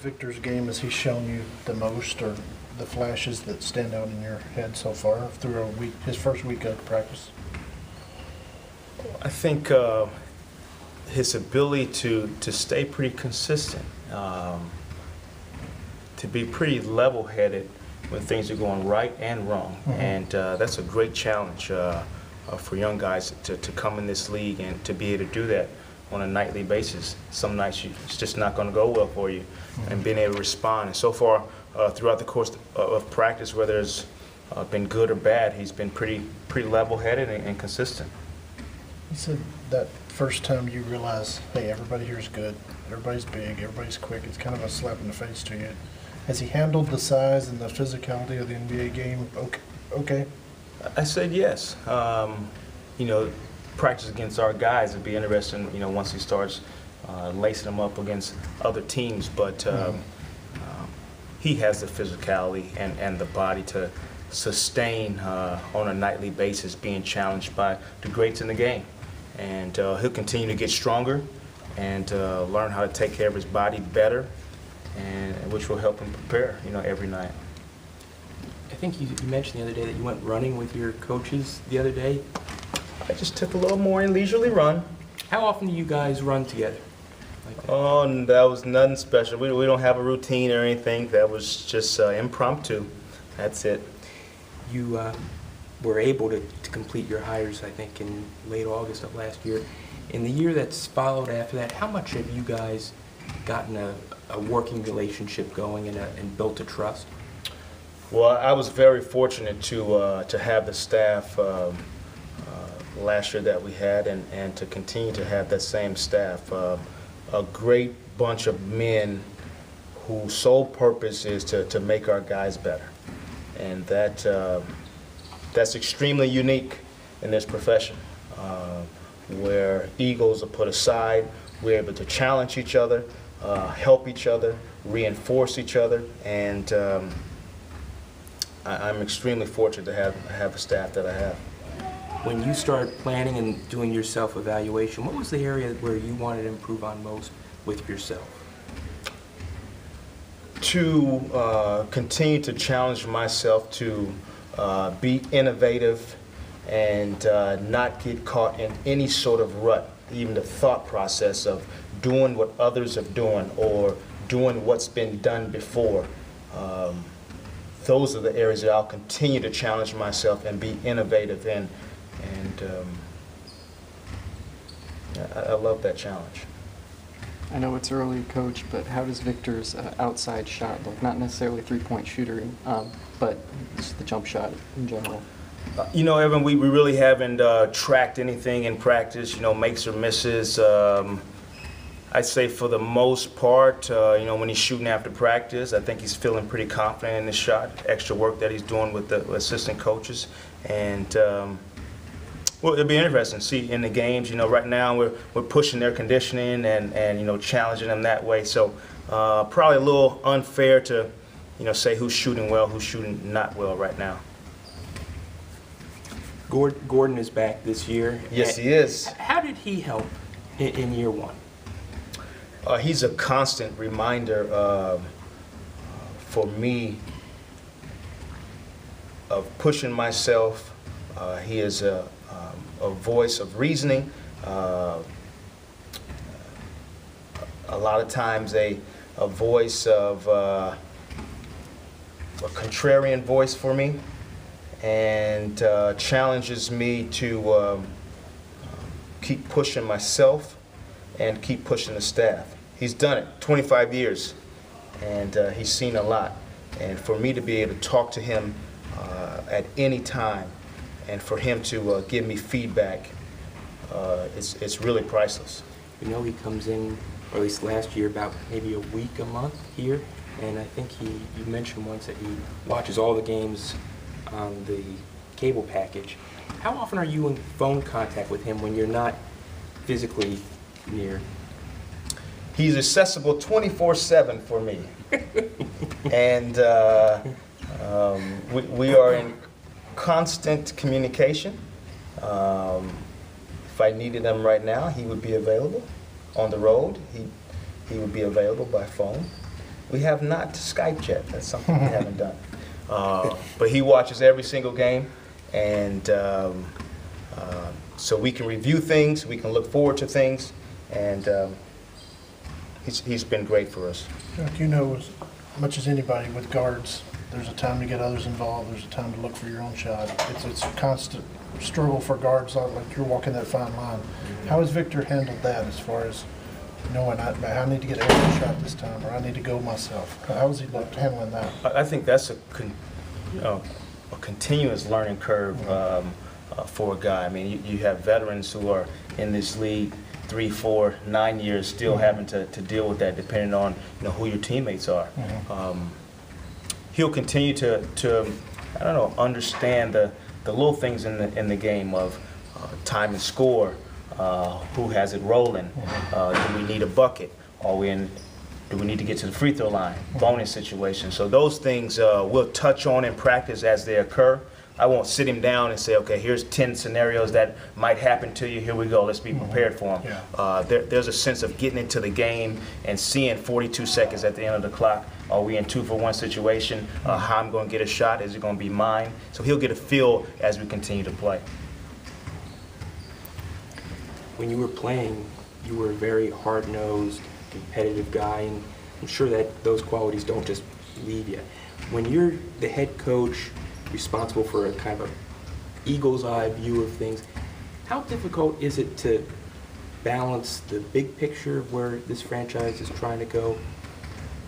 Victor's game, has he shown you the most, or the flashes that stand out in your head so far through his first week of practice? I think his ability to stay pretty consistent, to be pretty level-headed when things are going right and wrong. Mm-hmm. And that's a great challenge for young guys to come in this league and to be able to do that on a nightly basis. Some nights it's just not going to go well for you, mm-hmm. and being able to respond. And so far, throughout the course of practice, whether it's been good or bad, he's been pretty level-headed and consistent. You said that first time you realize, hey, everybody here is good, everybody's big, everybody's quick, it's kind of a slap in the face to you. Has he handled the size and the physicality of the NBA game okay? I said yes. You know, practice against our guys would be interesting, you know, once he starts lacing them up against other teams. But he has the physicality and the body to sustain on a nightly basis being challenged by the greats in the game. And he'll continue to get stronger and learn how to take care of his body better, and which will help him prepare, you know, every night. I think you mentioned the other day that you went running with your coaches the other day. I just took a little more leisurely run. How often do you guys run together? Like that? Oh, that was nothing special. We don't have a routine or anything. That was just impromptu. That's it. You were able to complete your hires, I think, in late August of last year. In the year that's followed after that, how much have you guys gotten a working relationship going and built a trust? Well, I was very fortunate to have the staff last year that we had, and to continue to have that same staff. A great bunch of men whose sole purpose is to make our guys better. And that's extremely unique in this profession, where egos are put aside. We're able to challenge each other, help each other, reinforce each other, and I'm extremely fortunate to have a staff that I have. When you started planning and doing your self-evaluation, what was the area where you wanted to improve on most with yourself? To continue to challenge myself to be innovative and not get caught in any sort of rut, even the thought process of doing what others have done or doing what's been done before. Those are the areas that I'll continue to challenge myself and be innovative in. And I love that challenge. I know it's early, Coach, but how does Victor's outside shot look? Not necessarily three-point shooter, but just the jump shot in general. You know, Evan, we really haven't tracked anything in practice, you know, makes or misses. I'd say for the most part, you know, when he's shooting after practice, I think he's feeling pretty confident in his shot, extra work that he's doing with the assistant coaches. And, well, it'll be interesting to see in the games. You know, right now we're pushing their conditioning and you know, challenging them that way. So probably a little unfair to, you know, say who's shooting well, who's shooting not well right now. Gordon is back this year. Yes, he is. How did he help in year one? He's a constant reminder for me of pushing myself. He is a voice of reasoning. A lot of times a voice of a contrarian voice for me, and challenges me to keep pushing myself and keep pushing the staff. He's done it 25 years, and he's seen a lot. And for me to be able to talk to him at any time, and for him to give me feedback, it's really priceless. We know he comes in, or at least last year, about maybe a week, a month here, and I think you mentioned once that he watches all the games on the cable package. How often are you in phone contact with him when you're not physically near? He's accessible 24/7 for me, and we are in constant communication. If I needed him right now, he would be available. On the road, he would be available by phone. We have not Skyped yet. That's something we haven't done. But he watches every single game, and so we can review things, we can look forward to things, and he's been great for us. Jacque, you know as much as anybody with guards, there's a time to get others involved, there's a time to look for your own shot. It's a constant struggle for guards, like you're walking that fine line. How has Victor handled that as far as knowing I need to get every shot this time, or I need to go myself? How is he handling that? I think that's a continuous learning curve for a guy. I mean, you have veterans who are in this league 3, 4, 9 years still having to deal with that, depending on who your teammates are. He'll continue to I don't know, understand the little things in the game of time and score, who has it rolling, do we need a bucket, do we need to get to the free throw line, bonus situation. So those things we'll touch on in practice as they occur. I won't sit him down and say, okay, here's 10 scenarios that might happen to you. Here we go. Let's be prepared for them. Yeah. There's a sense of getting into the game and seeing 42 seconds at the end of the clock. Are we in 2-for-1 situation? How I'm going to get a shot? Is it going to be mine? So he'll get a feel as we continue to play. When you were playing, you were a very hard-nosed, competitive guy, and I'm sure that those qualities don't just leave you. When you're the head coach, responsible for a kind of a eagle's eye view of things, how difficult is it to balance the big picture of where this franchise is trying to go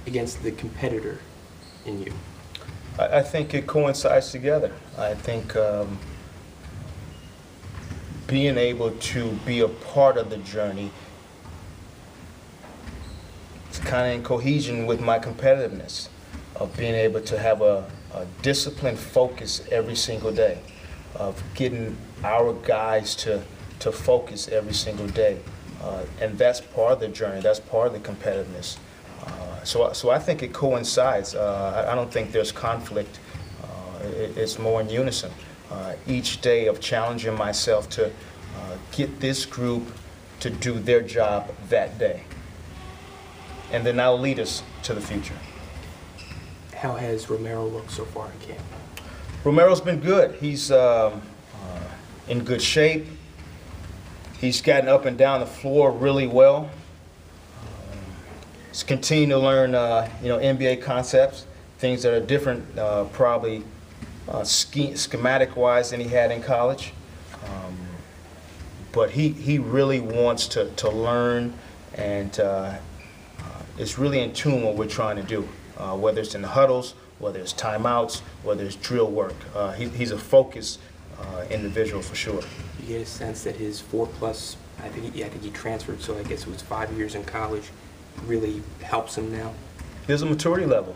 against the competitor in you? I think it coincides together. I think being able to be a part of the journey is kind of in cohesion with my competitiveness of being able to have a disciplined focus every single day, of getting our guys to focus every single day. And that's part of the journey, that's part of the competitiveness. So I think it coincides. I don't think there's conflict. It's more in unison. Each day of challenging myself to get this group to do their job that day. And then that'll lead us to the future. How has Romero looked so far in camp? Romero's been good. He's in good shape. He's gotten up and down the floor really well. He's continuing to learn, NBA concepts, things that are different, probably schematic-wise than he had in college. But he really wants to learn, and is really in tune with what we're trying to do, whether it's in the huddles, whether it's timeouts, whether it's drill work. He's a focused individual for sure. You get a sense that his 4+, I think he transferred, so I guess it was 5 years in college, really helps him now? There's a maturity level,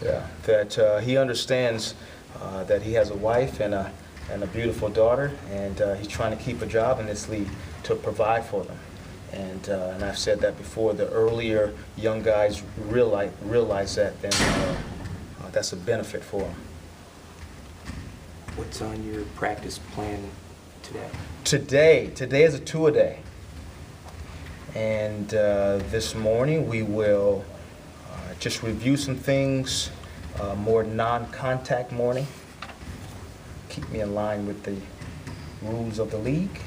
that he understands that he has a wife and a beautiful daughter, and he's trying to keep a job in this league to provide for them. And I've said that before, the earlier young guys realize that, then that's a benefit for them. What's on your practice plan today? Today is a two-a-day. And this morning we will just review some things, more non-contact morning. Keep me in line with the rules of the league.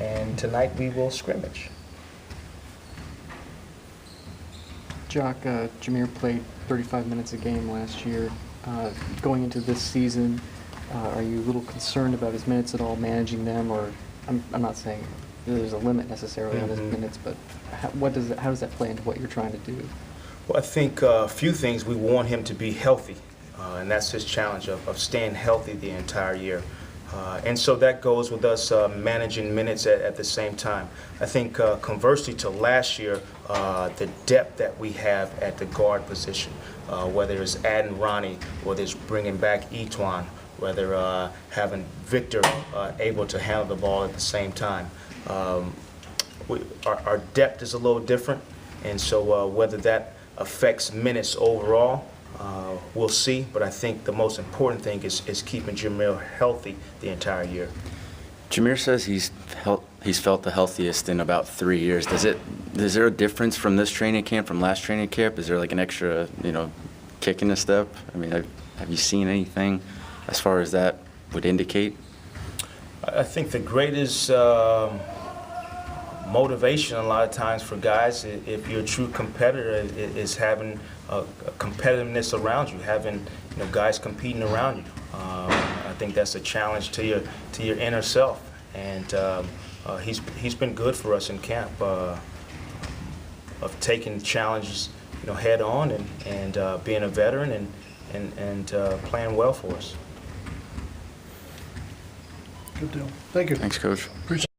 And tonight we will scrimmage. Jacque, Jameer played 35 minutes a game last year. Going into this season, are you a little concerned about his minutes at all, managing them? Or I'm not saying there's a limit necessarily on his minutes, but how does that play into what you're trying to do? Well, I think a few things. We want him to be healthy, and that's his challenge of staying healthy the entire year. And so that goes with us managing minutes at the same time. I think conversely to last year, the depth that we have at the guard position, whether it's adding Ronnie, whether it's bringing back Etwan, whether having Victor able to handle the ball at the same time. Our depth is a little different, and so whether that affects minutes overall, we'll see. But I think the most important thing is keeping Jameer healthy the entire year. Jameer says he's felt the healthiest in about 3 years. Is there a difference from this training camp, from last training camp? Is there like an extra, kick in the step? I mean, have you seen anything as far as that would indicate? I think the greatest motivation a lot of times for guys, if you're a true competitor, is having a competitiveness around you, having guys competing around you. I think that's a challenge to your inner self, and he's been good for us in camp of taking challenges head on and being a veteran and playing well for us. Good deal. Thank you. Thanks, Coach. Appreciate it.